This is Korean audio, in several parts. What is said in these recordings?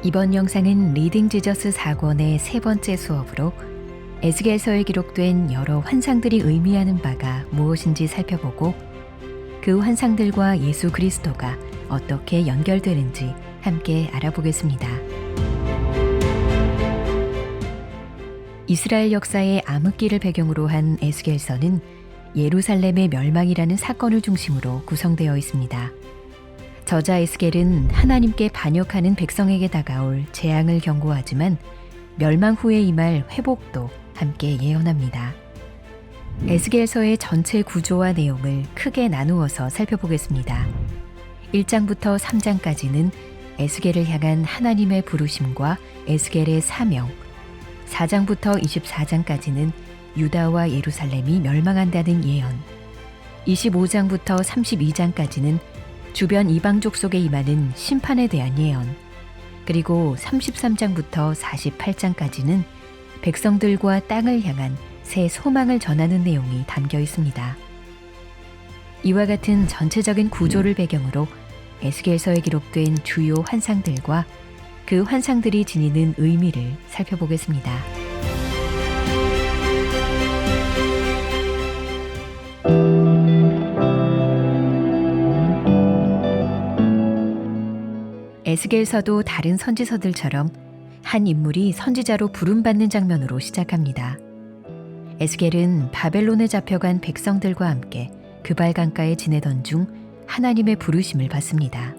이번 영상은 리딩 지저스 4권의 세 번째 수업으로 에스겔서에 기록된 여러 환상들이 의미하는 바가 무엇인지 살펴보고 그 환상들과 예수 그리스도가 어떻게 연결되는지 함께 알아보겠습니다. 이스라엘 역사의 암흑기를 배경으로 한 에스겔서는 예루살렘의 멸망이라는 사건을 중심으로 구성되어 있습니다. 저자 에스겔은 하나님께 반역하는 백성에게 다가올 재앙을 경고하지만 멸망 후에 임할 회복도 함께 예언합니다. 에스겔서의 전체 구조와 내용을 크게 나누어서 살펴보겠습니다. 1장부터 3장까지는 에스겔을 향한 하나님의 부르심과 에스겔의 사명, 4장부터 24장까지는 유다와 예루살렘이 멸망한다는 예언, 25장부터 32장까지는 주변 이방족 속에 임하는 심판에 대한 예언, 그리고 33장부터 48장까지는 백성들과 땅을 향한 새 소망을 전하는 내용이 담겨 있습니다. 이와 같은 전체적인 구조를 배경으로 에스겔서에 기록된 주요 환상들과 그 환상들이 지니는 의미를 살펴보겠습니다. 에스겔서도 다른 선지서들처럼 한 인물이 선지자로 부름받는 장면으로 시작합니다. 에스겔은 바벨론에 잡혀간 백성들과 함께 그발 강가에 지내던 중 하나님의 부르심을 받습니다.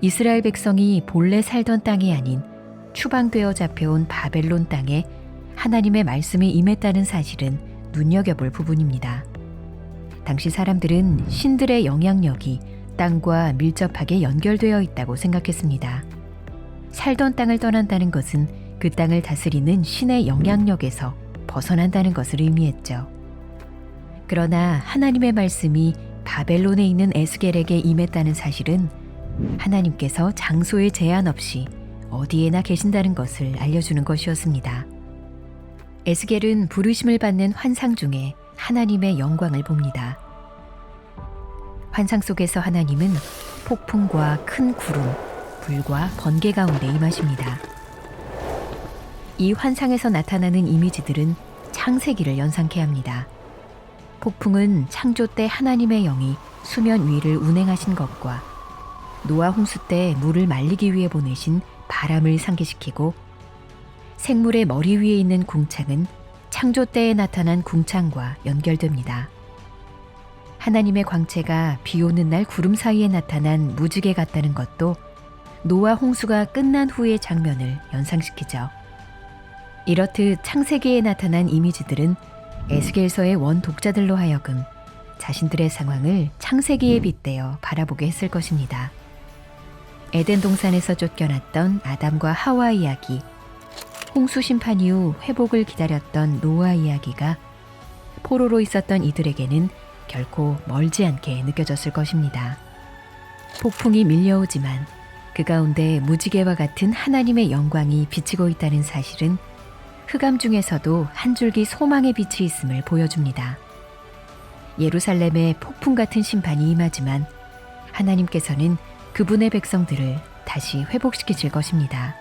이스라엘 백성이 본래 살던 땅이 아닌 추방되어 잡혀온 바벨론 땅에 하나님의 말씀이 임했다는 사실은 눈여겨볼 부분입니다. 당시 사람들은 신들의 영향력이 땅과 밀접하게 연결되어 있다고 생각했습니다. 살던 땅을 떠난다는 것은 그 땅을 다스리는 신의 영향력에서 벗어난다는 것을 의미했죠. 그러나 하나님의 말씀이 바벨론에 있는 에스겔에게 임했다는 사실은 하나님께서 장소에 제한 없이 어디에나 계신다는 것을 알려주는 것이었습니다. 에스겔은 부르심을 받는 환상 중에 하나님의 영광을 봅니다. 환상 속에서 하나님은 폭풍과 큰 구름, 불과 번개 가운데 임하십니다. 이 환상에서 나타나는 이미지들은 창세기를 연상케 합니다. 폭풍은 창조 때 하나님의 영이 수면 위를 운행하신 것과 노아 홍수 때 물을 말리기 위해 보내신 바람을 상기시키고, 생물의 머리 위에 있는 궁창은 창조 때에 나타난 궁창과 연결됩니다. 하나님의 광채가 비 오는 날 구름 사이에 나타난 무지개 같다는 것도 노아 홍수가 끝난 후의 장면을 연상시키죠. 이렇듯 창세기에 나타난 이미지들은 에스겔서의 원독자들로 하여금 자신들의 상황을 창세기에 빗대어 바라보게 했을 것입니다. 에덴 동산에서 쫓겨났던 아담과 하와 이야기, 홍수 심판 이후 회복을 기다렸던 노아 이야기가 포로로 있었던 이들에게는 결코 멀지 않게 느껴졌을 것입니다. 폭풍이 밀려오지만 그 가운데 무지개와 같은 하나님의 영광이 비치고 있다는 사실은 흑암 중에서도 한 줄기 소망의 빛이 있음을 보여줍니다. 예루살렘에 폭풍 같은 심판이 임하지만 하나님께서는 그분의 백성들을 다시 회복시키실 것입니다.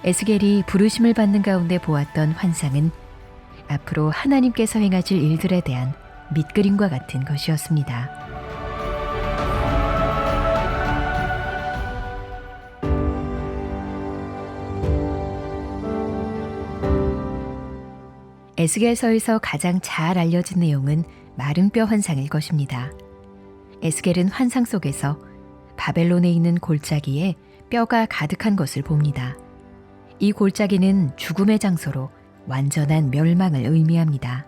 에스겔이 부르심을 받는 가운데 보았던 환상은 앞으로 하나님께서 행하실 일들에 대한 밑그림과 같은 것이었습니다. 에스겔서에서 가장 잘 알려진 내용은 마른 뼈 환상일 것입니다. 에스겔은 환상 속에서 바벨론에 있는 골짜기에 뼈가 가득한 것을 봅니다. 이 골짜기는 죽음의 장소로 완전한 멸망을 의미합니다.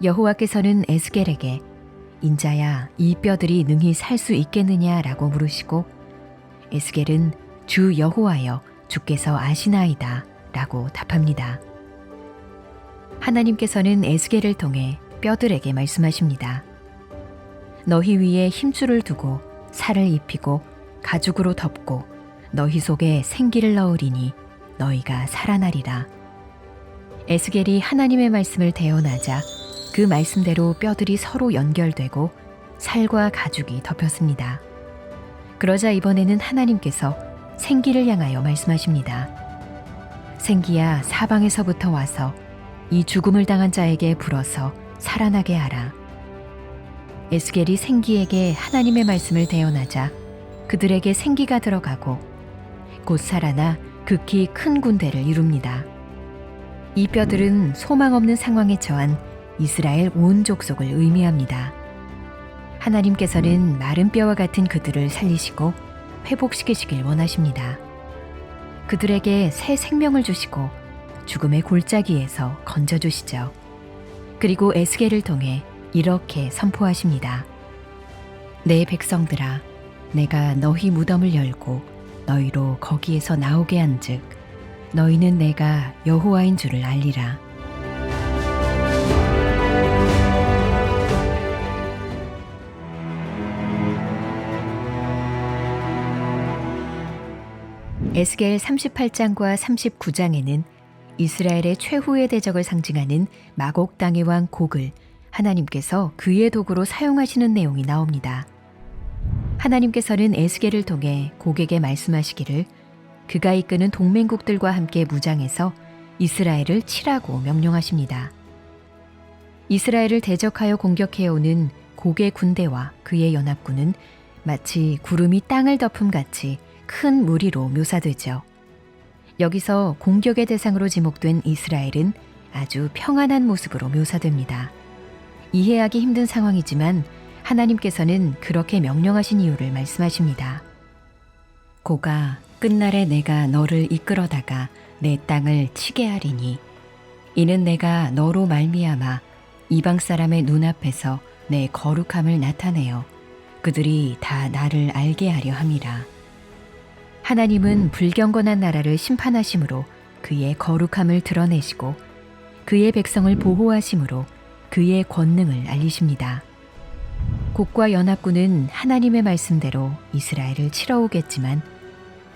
여호와께서는 에스겔에게 인자야, 이 뼈들이 능히 살 수 있겠느냐라고 물으시고, 에스겔은 주 여호와여, 주께서 아시나이다 라고 답합니다. 하나님께서는 에스겔을 통해 뼈들에게 말씀하십니다. 너희 위에 힘줄을 두고 살을 입히고 가죽으로 덮고 너희 속에 생기를 넣으리니 너희가 살아나리라. 에스겔이 하나님의 말씀을 대언하자 그 말씀대로 뼈들이 서로 연결되고 살과 가죽이 덮였습니다. 그러자 이번에는 하나님께서 생기를 향하여 말씀하십니다. 생기야, 사방에서부터 와서 이 죽음을 당한 자에게 불어서 살아나게 하라. 에스겔이 생기에게 하나님의 말씀을 대언하자 그들에게 생기가 들어가고 곧 살아나 극히 큰 군대를 이룹니다. 이 뼈들은 소망 없는 상황에 처한 이스라엘 온 족속을 의미합니다. 하나님께서는 마른 뼈와 같은 그들을 살리시고 회복시키시길 원하십니다. 그들에게 새 생명을 주시고 죽음의 골짜기에서 건져주시죠. 그리고 에스겔을 통해 이렇게 선포하십니다. 내 백성들아, 내가 너희 무덤을 열고 너희로 거기에서 나오게 한즉 너희는 내가 여호와인 줄을 알리라. 에스겔 38장과 39장에는 이스라엘의 최후의 대적을 상징하는 마곡 땅의 왕 곡을 하나님께서 그의 도구로 사용하시는 내용이 나옵니다. 하나님께서는 에스겔을 통해 곡에게 말씀하시기를 그가 이끄는 동맹국들과 함께 무장해서 이스라엘을 치라고 명령하십니다. 이스라엘을 대적하여 공격해오는 곡의 군대와 그의 연합군은 마치 구름이 땅을 덮음같이 큰 무리로 묘사되죠. 여기서 공격의 대상으로 지목된 이스라엘은 아주 평안한 모습으로 묘사됩니다. 이해하기 힘든 상황이지만 하나님께서는 그렇게 명령하신 이유를 말씀하십니다. 고가 끝날에 내가 너를 이끌어다가 내 땅을 치게 하리니 이는 내가 너로 말미암아 이방 사람의 눈앞에서 내 거룩함을 나타내어 그들이 다 나를 알게 하려 함이라. 하나님은 불경건한 나라를 심판하심으로 그의 거룩함을 드러내시고 그의 백성을 보호하심으로 그의 권능을 알리십니다. 곡과 연합군은 하나님의 말씀대로 이스라엘을 치러 오겠지만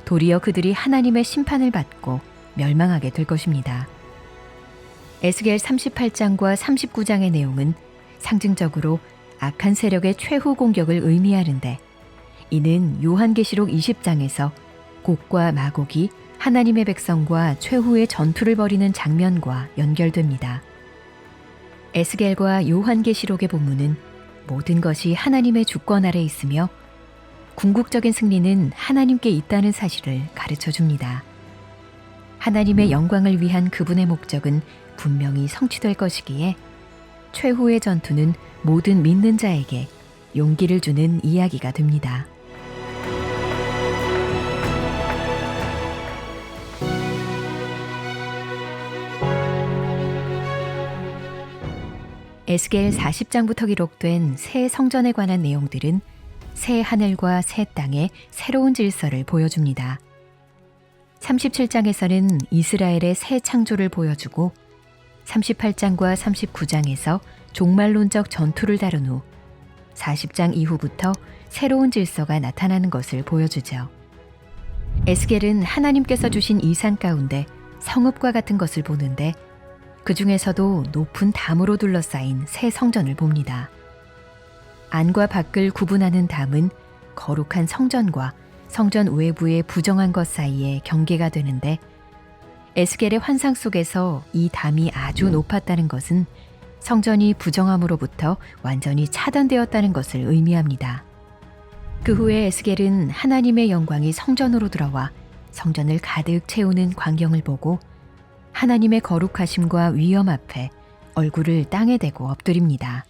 도리어 그들이 하나님의 심판을 받고 멸망하게 될 것입니다. 에스겔 38장과 39장의 내용은 상징적으로 악한 세력의 최후 공격을 의미하는데 이는 요한계시록 20장에서 곡과 마곡이 하나님의 백성과 최후의 전투를 벌이는 장면과 연결됩니다. 에스겔과 요한계시록의 본문은 모든 것이 하나님의 주권 아래 있으며 궁극적인 승리는 하나님께 있다는 사실을 가르쳐 줍니다. 하나님의 영광을 위한 그분의 목적은 분명히 성취될 것이기에 최후의 전투는 모든 믿는 자에게 용기를 주는 이야기가 됩니다. 에스겔 40장부터 기록된 새 성전에 관한 내용들은 새 하늘과 새 땅의 새로운 질서를 보여줍니다. 37장에서는 이스라엘의 새 창조를 보여주고 38장과 39장에서 종말론적 전투를 다룬 후 40장 이후부터 새로운 질서가 나타나는 것을 보여주죠. 에스겔은 하나님께서 주신 이상 가운데 성읍과 같은 것을 보는데 그 중에서도 높은 담으로 둘러싸인 새 성전을 봅니다. 안과 밖을 구분하는 담은 거룩한 성전과 성전 외부의 부정한 것 사이에 경계가 되는데 에스겔의 환상 속에서 이 담이 아주 높았다는 것은 성전이 부정함으로부터 완전히 차단되었다는 것을 의미합니다. 그 후에 에스겔은 하나님의 영광이 성전으로 들어와 성전을 가득 채우는 광경을 보고 하나님의 거룩하심과 위엄 앞에 얼굴을 땅에 대고 엎드립니다.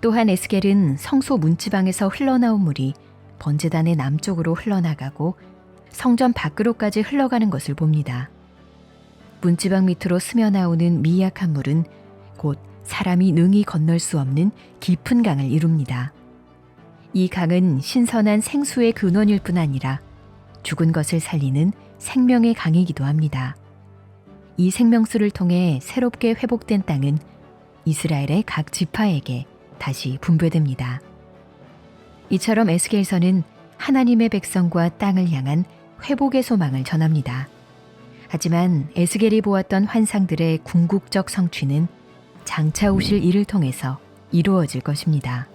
또한 에스겔은 성소 문지방에서 흘러나온 물이 번제단의 남쪽으로 흘러나가고 성전 밖으로까지 흘러가는 것을 봅니다. 문지방 밑으로 스며나오는 미약한 물은 곧 사람이 능히 건널 수 없는 깊은 강을 이룹니다. 이 강은 신선한 생수의 근원일 뿐 아니라 죽은 것을 살리는 생명의 강이기도 합니다. 이 생명수를 통해 새롭게 회복된 땅은 이스라엘의 각 지파에게 다시 분배됩니다. 이처럼 에스겔서는 하나님의 백성과 땅을 향한 회복의 소망을 전합니다. 하지만 에스겔이 보았던 환상들의 궁극적 성취는 장차 오실 이를 통해서 이루어질 것입니다.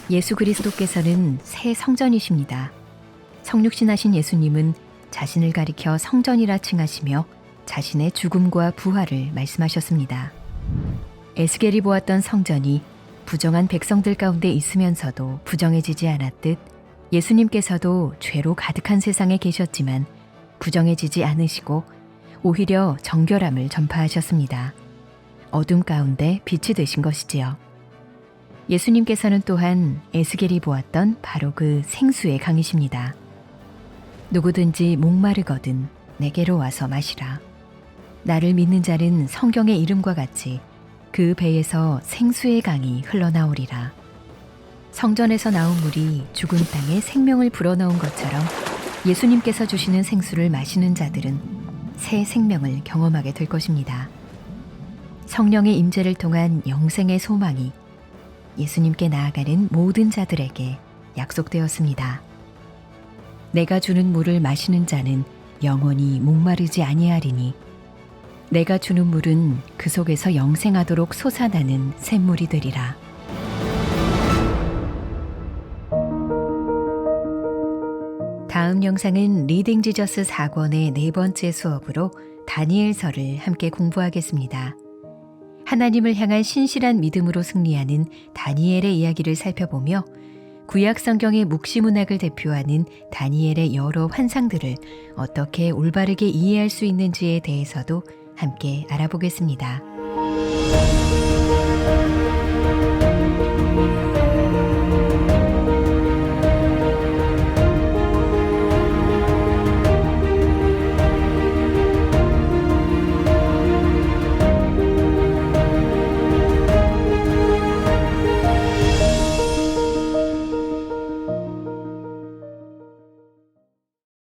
예수 그리스도께서는 새 성전이십니다. 성육신하신 예수님은 자신을 가리켜 성전이라 칭하시며 자신의 죽음과 부활을 말씀하셨습니다. 에스겔이 보았던 성전이 부정한 백성들 가운데 있으면서도 부정해지지 않았듯 예수님께서도 죄로 가득한 세상에 계셨지만 부정해지지 않으시고 오히려 정결함을 전파하셨습니다. 어둠 가운데 빛이 되신 것이지요. 예수님께서는 또한 에스겔이 보았던 바로 그 생수의 강이십니다. 누구든지 목마르거든 내게로 와서 마시라. 나를 믿는 자는 성경의 이름과 같이 그 배에서 생수의 강이 흘러나오리라. 성전에서 나온 물이 죽은 땅에 생명을 불어넣은 것처럼 예수님께서 주시는 생수를 마시는 자들은 새 생명을 경험하게 될 것입니다. 성령의 임재를 통한 영생의 소망이 예수님께 나아가는 모든 자들에게 약속되었습니다. 내가 주는 물을 마시는 자는 영원히 목마르지 아니하리니 내가 주는 물은 그 속에서 영생하도록 솟아나는 샘물이 되리라. 다음 영상은 리딩 지저스 4권의 네 번째 수업으로 다니엘서를 함께 공부하겠습니다. 하나님을 향한 신실한 믿음으로 승리하는 다니엘의 이야기를 살펴보며 구약 성경의 묵시문학을 대표하는 다니엘의 여러 환상들을 어떻게 올바르게 이해할 수 있는지에 대해서도 함께 알아보겠습니다.